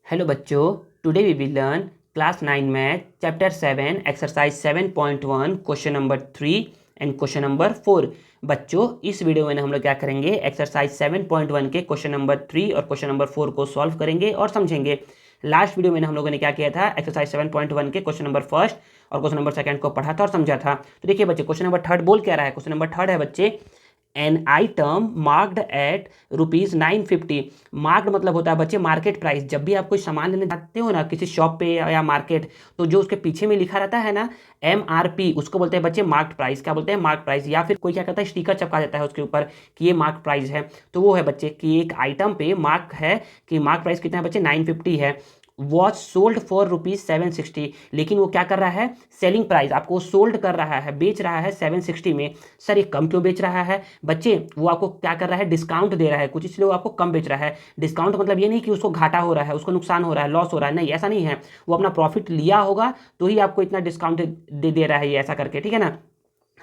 Hello बच्चों, today we will learn class 9 math chapter 7 exercise 7.1 question number 3 and question number 4। बच्चों, इस video में हम लोग क्या करेंगे, एक्सरसाइज 7.1 के क्वेश्चन नंबर 3 और क्वेश्चन नंबर 4 को सॉल्व करेंगे और समझेंगे। लास्ट वीडियो में हम लोगों ने क्या किया था, एक्सरसाइज 7.1 के क्वेश्चन नंबर फर्स्ट और क्वेश्चन नंबर सेकंड को पढ़ा था और समझा था। तो देखिए बच्चे, क्वेश्चन नंबर थर्ड बोल क्या रहा है। क्वेश्चन नंबर थर्ड है बच्चे, an item marked at ₹950। Marked मतलब होता है बच्चे मार्केट प्राइस। जब भी आप कोई सामान लेने जाते हो ना किसी शॉप पे या मार्केट, तो जो उसके पीछे में लिखा रहता है ना MRP, उसको बोलते हैं बच्चे मार्क्ड प्राइस। क्या बोलते हैं? Marked price. या फिर कोई क्या करता है, स्टिकर चिपका देता है उसके ऊपर कि ये मार्क्ड प्राइस है। तो वो है बच्चे कि एक आइटम पे मार्क है कि मार्क प्राइस कितना है बच्चे, 950 है। वॉज सोल्ड फॉर ₹760, लेकिन वो क्या कर रहा है, सेलिंग प्राइस आपको सोल्ड कर रहा है, बेच रहा है 760 में। सर ये कम क्यों बेच रहा है बच्चे? वो आपको क्या कर रहा है, डिस्काउंट दे रहा है कुछ, इसलिए वो आपको कम बेच रहा है। डिस्काउंट मतलब ये नहीं कि उसको घाटा हो रहा है, उसको नुकसान हो रहा है, लॉस हो रहा है, नहीं ऐसा नहीं है। वो अपना प्रॉफिट लिया होगा तो ही आपको इतना डिस्काउंट दे रहा है ये, ऐसा करके, ठीक है ना।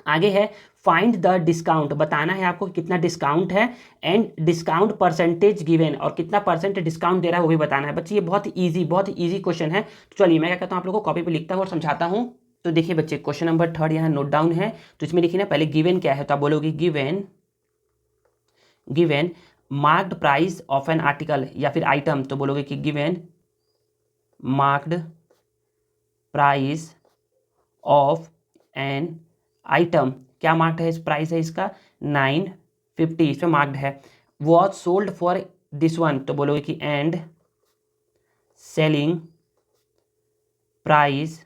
आगे है, फाइंड द डिस्काउंट, बताना है आपको कितना डिस्काउंट है, एंड डिस्काउंट परसेंटेज गिवन, और कितना परसेंट डिस्काउंट दे रहा है वो भी बताना है। बच्चे ये बहुत इजी क्वेश्चन है। तो चलिए मैं क्या कहता हूँ, आप लोगों को कॉपी पे लिखता हूँ और समझाता हूँ। तो देखिए बच्चे, क्वेश्चन नंबर थर्ड यहाँ नोट डाउन है। तो इसमें देखिए ना, पहले गिवन क्या है, तो आप बोलोगे given marked price of an article या फिर आइटम, तो बोलोगे कि given marked price of an item. क्या मार्क्ड है, इस प्राइस है इसका 950, इसमें मार्क्ड है। Was sold for this one, तो बोलोगे कि and selling price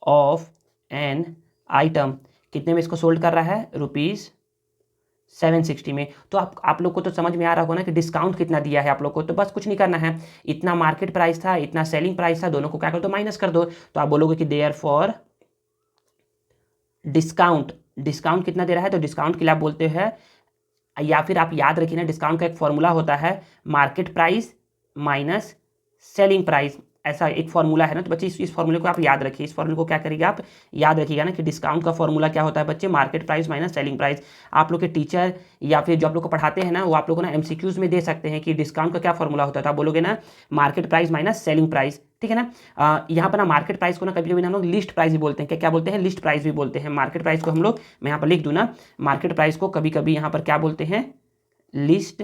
of an item, कितने में इसको सोल्ड कर रहा है, ₹760 में। तो आप लोग को तो समझ में आ रहा होगा ना कि डिस्काउंट कितना दिया है आप लोग को। तो बस कुछ नहीं करना है, इतना मार्केट प्राइस था, इतना सेलिंग प्राइस था, दोनों को क्या कर दो, माइनस कर दो। तो आप बोलोगे कि देयर फॉर डिस्काउंट कितना दे रहा है, तो डिस्काउंट के लिए आप बोलते हैं, या फिर आप याद रखिए ना, डिस्काउंट का एक फॉर्मूला होता है market price minus selling price, ऐसा एक फॉर्मूला है ना। तो बच्चे इस फॉर्मूले को आप याद रखिए। इस फॉर्मूले को क्या करिएगा, आप याद रखिएगा ना कि डिस्काउंट का फॉर्मूला क्या होता है बच्चे, market price minus selling price. आप लोग के टीचर या फिर जो आप लोग को पढ़ाते हैं ना, वो आप लोग को ना MCQs में दे सकते हैं कि डिस्काउंट का क्या फॉर्मूला होता है। तो आप बोलोगे ना market price minus selling price, ठीक है ना। यहाँ पर ना मार्केट प्राइस को ना कभी कभी हम लोग लिस्ट प्राइस भी बोलते हैं। क्या क्या बोलते हैं, लिस्ट प्राइस भी बोलते हैं। मार्केट प्राइस को हम लोग, मैं यहाँ पर लिख दूँ ना, मार्केट प्राइस को कभी कभी यहाँ पर क्या बोलते हैं, लिस्ट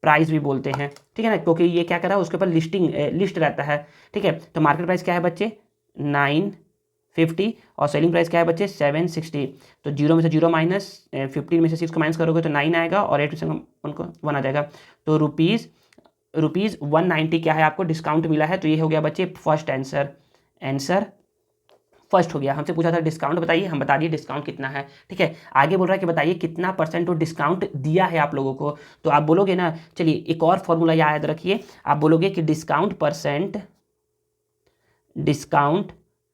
प्राइस भी बोलते हैं, ठीक है ना, क्योंकि ये क्या कर रहा है, उसके ऊपर लिस्ट रहता है, ठीक है। तो मार्केट प्राइस क्या है बच्चे, 950, और सेलिंग प्राइस क्या है बच्चे, 760। तो 0 में से 0 माइनस, 15 में से 6 को माइनस करोगे तो 9 आएगा, और 8 से उनको 1 आ जाएगा। तो रुपीज़ 190 क्या है, आपको डिस्काउंट मिला है। तो ये हो गया बच्चे फर्स्ट आंसर फर्स्ट हो गया। हमसे पूछा था डिस्काउंट बताइए, हम बता दिए डिस्काउंट कितना है, ठीक है। आगे बोल रहा है कि बताइए कितना परसेंट वो डिस्काउंट दिया है आप लोगों को। तो आप बोलोगे ना, चलिए एक और फॉर्मूला याद रखिए, आप बोलोगे कि डिस्काउंट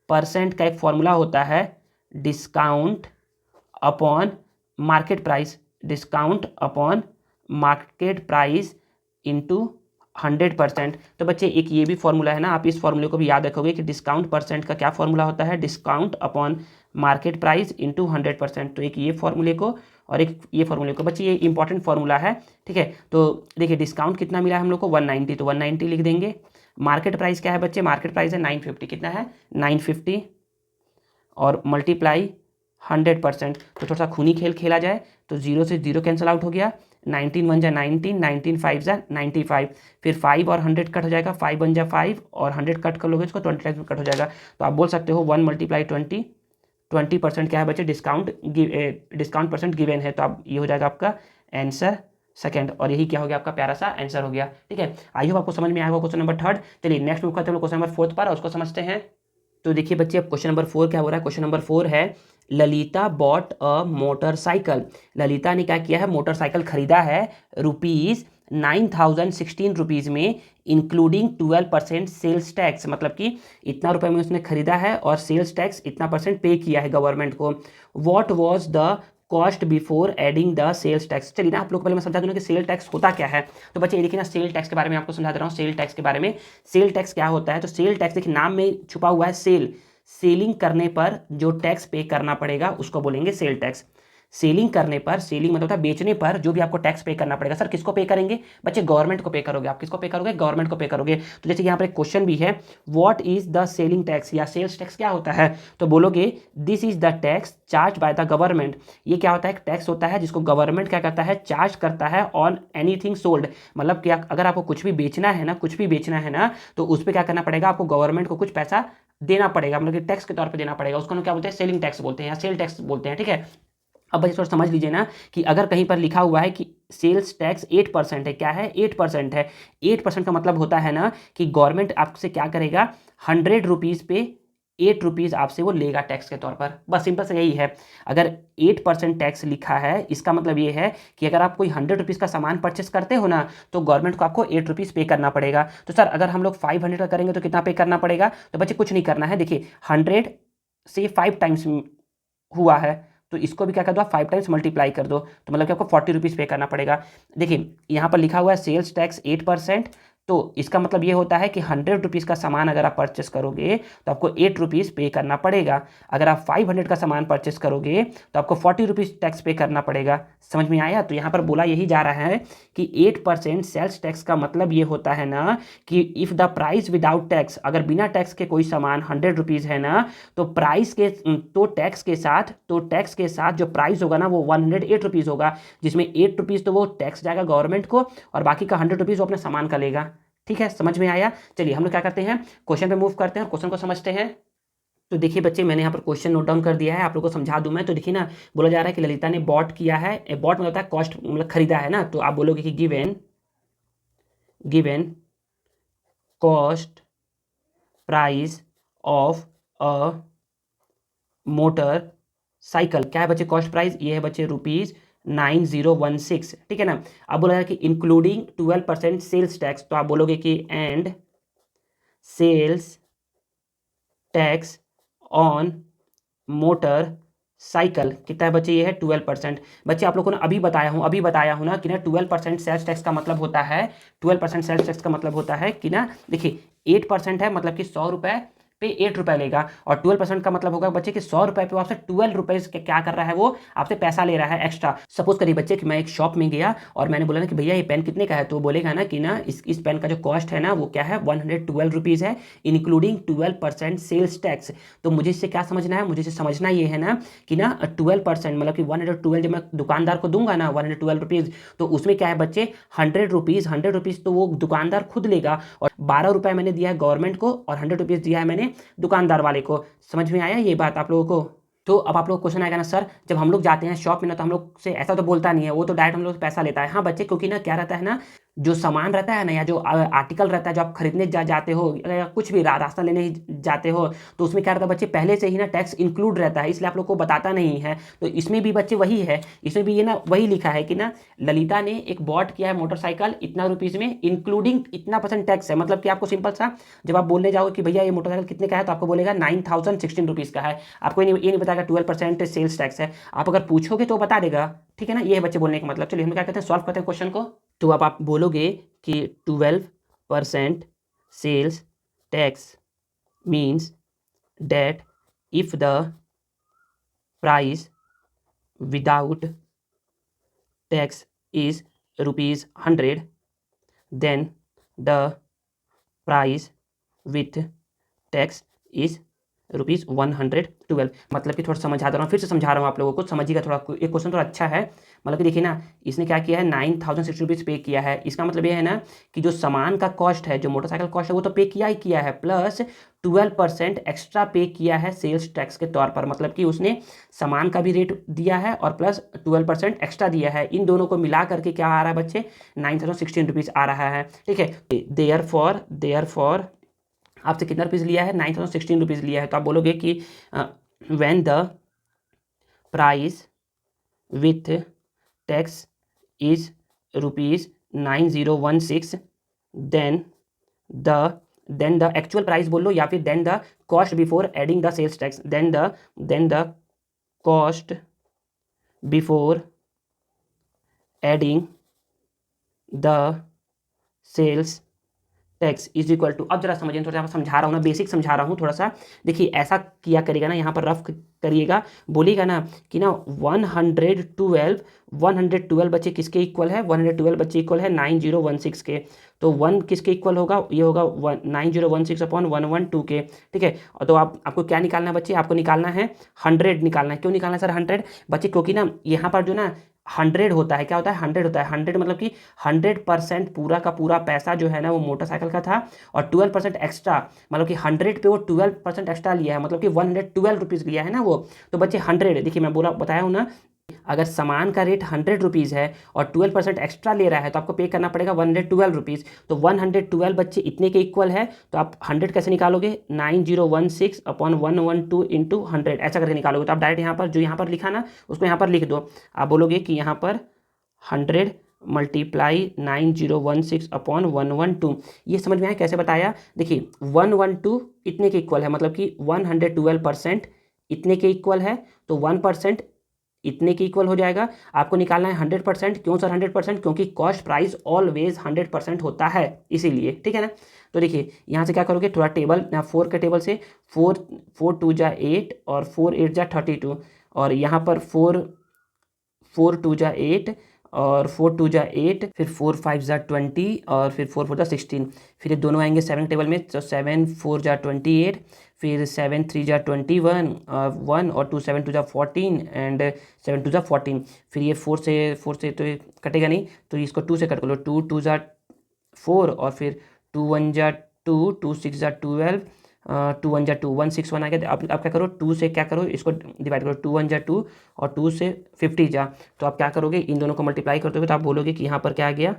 परसेंट का एक फॉर्मूला होता है, discount upon market price into 100%। तो बच्चे एक ये भी फॉर्मूला है ना, आप इस फॉर्मूले को भी याद रखोगे कि डिस्काउंट परसेंट का क्या फॉर्मूला होता है, discount upon market price into 100%। तो एक ये फॉर्मूले को और एक ये फॉर्मूले को, बच्चे ये इंपॉर्टेंट फॉर्मूला है, ठीक है। तो देखिए डिस्काउंट कितना मिला है हम लोग को, 190, तो 190 लिख देंगे। मार्केट प्राइस क्या है बच्चे, मार्केट प्राइस है 950, कितना है 950, और मल्टीप्लाई 100%। तो थोड़ा सा खूनी खेल खेला जाए, तो 0 से 0 कैंसिल आउट हो गया, 19 1 जा 19, 19 5 जा 95, फिर 5 और 100 कट हो जाएगा, 5 1 जा 5 और 100 कट कर लोगे इसको 20 टाइम्स में कट हो जाएगा। तो आप बोल सकते हो 1 मल्टीप्लाई 20% क्या है बच्चे, डिस्काउंट परसेंट गिवन है। तो आप ये हो जाएगा आपका आंसर सेकंड, और यही क्या हो गया, आपका प्यारा सा आंसर हो गया, ठीक है। आई होप आपको समझ में आएगा क्वेश्चन नंबर थर्ड। चलिए नेक्स्ट मूव करते हैं क्वेश्चन नंबर फोर्थ पर, उसको समझते हैं। तो देखिए बच्चे, अब क्वेश्चन नंबर 4 क्या हो रहा है, क्वेश्चन नंबर 4 है, Lalita bought a motorcycle. Lalita ने क्या किया है, मोटरसाइकिल खरीदा है ₹9,016 में, इंक्लूडिंग 12% सेल्स टैक्स। मतलब कि इतना रुपए में उसने खरीदा है और सेल्स टैक्स इतना परसेंट पे किया है गवर्नमेंट को। What was the cost before adding the sales tax. चलिए ना, आप लोग को पहले मैं समझा दूँ कि सेल टैक्स होता क्या है। तो बच्चे ये देखिए ना, सेल टैक्स के बारे में आपको समझा दे रहा हूँ। सेल टैक्स के बारे में, सेल टैक्स क्या होता है, तो सेल टैक्स देखिए नाम में छुपा हुआ है, सेलिंग करने पर जो टैक्स पे करना पड़ेगा उसको बोलेंगे सेल टैक्स। सेलिंग करने पर, सेलिंग मतलब होता है बेचने पर जो भी आपको टैक्स पे करना पड़ेगा। सर किसको पे करेंगे बच्चे? गवर्नमेंट को पे करोगे। आप किसको पे करोगे? गवर्नमेंट को पे करोगे। तो जैसे यहाँ पर एक क्वेश्चन भी है, what is the selling tax या सेल्स टैक्स क्या होता है? तो बोलोगे this is the tax charge by the government. ये क्या होता है? एक टैक्स होता है जिसको गवर्नमेंट क्या करता है? चार्ज करता है ऑन एनीथिंग सोल्ड। मतलब कि अगर आपको कुछ भी बेचना है ना, कुछ भी बेचना है ना, तो उस पर क्या करना पड़ेगा? आपको गवर्नमेंट को कुछ पैसा देना पड़ेगा, मतलब कि टैक्स के तौर पे देना पड़ेगा। उसको हम क्या बोलते हैं? सेलिंग टैक्स बोलते हैं या सेल टैक्स बोलते हैं। ठीक है, अब बच्चे थोड़ा समझ लीजिए ना कि अगर कहीं पर लिखा हुआ है कि सेल्स टैक्स 8% है, क्या है? 8% है। 8% का मतलब होता है ना कि गवर्नमेंट आपसे क्या करेगा? 100 रुपीज़ पे 8 रुपीज़ आपसे वो लेगा टैक्स के तौर पर। बस सिंपल से यही है। अगर 8% टैक्स लिखा है, इसका मतलब ये है कि अगर आप कोई 100 रुपीज़ का सामान परचेस करते हो ना, तो गवर्नमेंट को आपको 8 रुपीज़ पे करना पड़ेगा। तो सर अगर हम लोग 500 का करेंगे तो कितना पे करना पड़ेगा? तो बच्चे कुछ नहीं करना है। देखिए 100 से 5 टाइम्स हुआ है, तो इसको भी क्या कर दो? आप 5 टाइम्स मल्टीप्लाई कर दो, तो मतलब कि आपको 40 रुपीज़ पे करना पड़ेगा। देखिए यहाँ पर लिखा हुआ है सेल्स टैक्स 8%, तो इसका मतलब ये होता है कि 100 रुपीज़ का सामान अगर आप परचेस करोगे तो आपको 8 रुपीज़ पे करना पड़ेगा। अगर आप 500 का सामान परचेस करोगे तो आपको 40 रुपीज़ टैक्स पे करना पड़ेगा। समझ में आया? तो यहाँ पर बोला यही जा रहा है कि 8% सेल्स टैक्स का मतलब ये होता है ना कि if the price without tax, अगर बिना टैक्स के कोई सामान 100 रुपीज़ है ना, तो प्राइस के तो टैक्स के साथ जो प्राइस होगा ना वो 108 रुपीज़ होगा, जिसमें 8 रुपीज़ तो वो टैक्स जाएगा गवर्नमेंट को और बाकी का 100 रुपीज़ वो अपने सामान का लेगा। ठीक है, समझ में आया? चलिए हम लोग क्या करते हैं, क्वेश्चन पे मूव करते हैं और क्वेश्चन को समझते हैं। तो देखिए बच्चे, मैंने यहाँ पर क्वेश्चन नोट डाउन कर दिया है, आप लोगों को समझा दूं मैं। तो देखिए ना, बोला जा रहा है कि ललिता ने बॉट किया है, बॉट मतलब होता है कॉस्ट, मतलब खरीदा है ना। तो आप बोलोगे कि given given cost price of a motor cycle. क्या है बच्चे कॉस्ट प्राइस? ये है बच्चे ₹9016। ठीक है ना। अब बोला है कि इंक्लूडिंग 12% सेल्स टैक्स, तो आप बोलोगे कि and sales tax on motorcycle. कितना है बच्चे? ये है 12%। बच्चे आप लोगों को अभी बताया हूँ ना कि ना 12% सेल्स टैक्स का मतलब होता है, 12% सेल्स टैक्स का मतलब होता है कि ना, देखिए 8% है मतलब कि 100 रुपये पे 8 रुपये लेगा, और 12% का मतलब होगा बच्चे कि 100 रुपये पे आपसे 12 रुपये क्या कर रहा है? वो आपसे पैसा ले रहा है एक्स्ट्रा। सपोज करिए बच्चे कि मैं एक शॉप में गया और मैंने बोला ना कि भैया ये पेन कितने का है, तो वो बोलेगा ना कि ना इस पेन का जो कॉस्ट है ना वो क्या है? 112 रुपीज़ है, इंक्लूडिंग 12% सेल्स टैक्स। तो मुझे इससे क्या समझना है? मुझे इससे समझना ये है ना कि ना 12% मतलब कि 112 जब मैं दुकानदार को दूंगा ना 112 रुपीज़, तो उसमें क्या है बच्चे? 100 रुपीज़ तो वो दुकानदार खुद लेगा, और 12 रुपये मैंने दिया है गवर्नमेंट को और 100 रुपीज़ दिया है मैंने दुकानदार वाले को। समझ में आया ये बात आप लोगों को? तो अब आप लोग क्वेश्चन आएगा ना, सर जब हम लोग जाते हैं शॉप में ना तो हम लोग से ऐसा तो बोलता नहीं है, वो तो डायरेक्ट हम लोग से पैसा लेता है। हाँ बच्चे, क्योंकि ना क्या रहता है ना, जो सामान रहता है ना या जो आर्टिकल रहता है जो आप खरीदने जाते हो या कुछ भी रास्ता लेने ही जाते हो, तो उसमें क्या रहता है बच्चे? पहले से ही ना टैक्स इंक्लूड रहता है, इसलिए आप लोग को बताता नहीं है। तो इसमें भी बच्चे वही है, इसमें भी ये ना वही लिखा है कि ना ललिता ने एक बॉट किया है मोटरसाइकिल इतना रुपीज़ में, इंक्लूडिंग इतना % टैक्स है। मतलब कि आपको सिंपल सा, जब आप बोलने जाओगे कि भैया ये मोटरसाइकिल कितने का है, तो आपको बोलेगा 9016 रुपीज़ का है। आपको ये नहीं बताएगा 12% सेल्स टैक्स है। आप अगर पूछोगे तो बता देगा। ठीक है ना, ये है बच्चे बोलने का मतलब। चलिए हम क्या कहते हैं, सॉल्व करते हैं क्वेश्चन को। तो अब आप बोलोगे कि 12% sales tax means that if the price without tax is ₹100, then the price with tax is ₹112। मतलब कि थोड़ा समझा दे रहा हूँ, फिर से समझा रहा हूँ आप लोगों को, समझिएगा थोड़ा। एक क्वेश्चन थोड़ा अच्छा है। मतलब कि देखिए ना, इसने क्या किया है? 9060 रुपीज़ पे किया है। इसका मतलब ये है ना कि जो सामान का कॉस्ट है, जो मोटरसाइकिल कॉस्ट है, वो तो पे किया ही किया है, प्लस 12% एक्स्ट्रा पे किया है सेल्स टैक्स के तौर पर। मतलब कि उसने सामान का भी रेट दिया है और प्लस 12% एक्स्ट्रा दिया है। इन दोनों को मिला करके क्या आ रहा है बच्चे? 9016 रुपीज़ आ रहा है। ठीक है, देयर फॉर आपसे कितना रुपीज़ लिया है? 9016 रुपीज़ लिया है। तो आप बोलोगे कि when the price with tax is ₹9016, then the actual price बोल लो, या फिर then the cost before adding the sales tax, then the cost before adding the sales tax is equal to, अब जरा समझिए, थोड़ा सा समझा रहा हूँ ना, बेसिक समझा रहा हूँ थोड़ा सा। देखिए ऐसा किया करेगा ना, यहाँ पर रफ करिएगा, बोलिएगा ना कि ना 112 बच्चे किसके इक्वल है, 112 बच्चे इक्वल है 9016 के। तो 1 किसके इक्वल होगा, ये होगा 9016 अपॉन 112 के, ठीक है। और तो आपको क्या निकालना है बच्चे, आपको निकालना है 100 निकालना है। क्यों निकालना है सर 100 बच्चे, क्योंकि ना यहाँ पर जो ना 100 होता है, क्या होता है 100 होता है, 100 मतलब कि 100% पूरा का पूरा पैसा जो है ना वो मोटरसाइकिल का था, और 12% एक्स्ट्रा, मतलब कि 100 पे वो 12% एक्स्ट्रा लिया है, मतलब कि 112 रुपीज़ लिया है ना वो। तो बच्चे 100, देखिए मैं बताया हूँ ना, अगर सामान का रेट 100 रुपीज़ है और 12% एक्स्ट्रा ले रहा है तो आपको पे करना पड़ेगा 112 रुपीज़। तो 112 बच्चे इतने के इक्वल है, तो आप 100 कैसे निकालोगे, 9016 अपॉन 112 इंटू 100 ऐसा करके निकालोगे। तो आप डायरेक्ट यहाँ पर जो यहाँ पर लिखा ना उसको यहाँ पर लिख दो। आप बोलोगे कि यहाँ पर 100 मल्टीप्लाई 9016 अपॉन 112, ये समझ में आया कैसे बताया। देखिए 112 इतने के इक्वल है, मतलब कि 112% इतने के इक्वल है, तो 1% इतने के इक्वल हो जाएगा। आपको निकालना है 100%। क्यों सर 100%, क्योंकि कॉस्ट प्राइस ऑलवेज 100% होता है, इसीलिए, ठीक है ना। तो देखिए यहाँ से क्या करोगे, थोड़ा टेबल 4 के टेबल से 4 2 जा 8 और 4 8 जा 32, और यहाँ पर 4 2 जा 8 और 4 2 जा 8, फिर 4 5 जा 20 और फिर 4 4 जा 16। फिर ये दोनों आएंगे 7 टेबल में, तो 7 4 जा 28, फिर 7 3 जा 21 1 और 2 7 2 जा 14 एंड 7 2 जा 14। फिर ये 4 से तो ये कटेगा नहीं, तो इसको 2 से कट कर लो, 2 2 जा 4 और फिर 2 1 जा 2 2 6 जा 12 2 1 जा 2 1 6 1 आ गया। अब क्या करो, 2 से क्या करो, इसको डिवाइड करो, 2 1 जा 2 और 2 से 50 जा, तो आप क्या करोगे, इन दोनों को मल्टीप्लाई करते हुए तो आप बोलोगे कि यहाँ पर क्या आ गया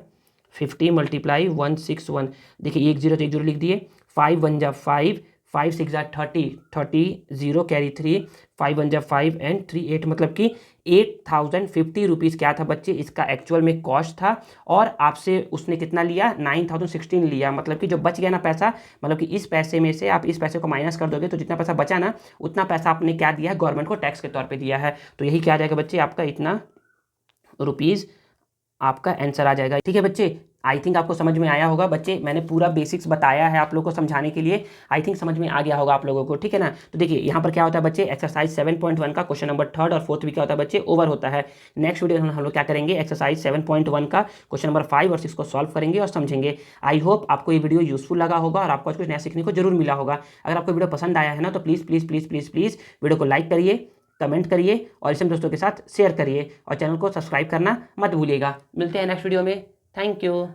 50 मल्टीप्लाई 161। देखिए 1 0 तो 1 0 लिख दिए, 5 1 जा 5 5 6 जा 30 0 कैरी 3 5 1 जा 5 एंड 3 8, मतलब कि 8050 रुपीज़ क्या था बच्चे, इसका एक्चुअल में कॉस्ट था। और आपसे उसने कितना लिया, 9016 लिया, मतलब कि जो बच गया ना पैसा, मतलब कि इस पैसे में से आप इस पैसे को माइनस कर दोगे तो जितना पैसा बचा ना, उतना पैसा आपने क्या दिया है, गवर्नमेंट को टैक्स के तौर पे दिया है। तो यही क्या आ जाएगा बच्चे, आपका इतना रुपीज़ आपका आंसर आ जाएगा, ठीक है बच्चे। आई थिंक आपको समझ में आया होगा बच्चे, मैंने पूरा बेसिक्स बताया है आप लोगों को समझाने के लिए, आई थिंक समझ में आ गया होगा आप लोगों को, ठीक है ना। तो देखिए यहाँ पर क्या होता है बच्चे, एक्सरसाइज 7.1 का क्वेश्चन नंबर 3 और 4 भी क्या होता है बच्चे, ओवर होता है। नेक्स्ट वीडियो में हम लोग क्या करेंगे, एक्सरसाइज 7.1 का क्वेश्चन नंबर 5 और 6 को सॉल्व करेंगे और समझेंगे। आई होप आपको ये वीडियो यूजफुल लगा होगा और आपको कुछ नया सीखने को जरूर मिला होगा। अगर आपको वीडियो पसंद आया है ना, तो please please please please please video को लाइक करिए, कमेंट करिए और इसे दोस्तों के साथ शेयर करिए, और चैनल को सब्सक्राइब करना मत भूलिएगा। मिलते हैं नेक्स्ट वीडियो में, थैंक यू।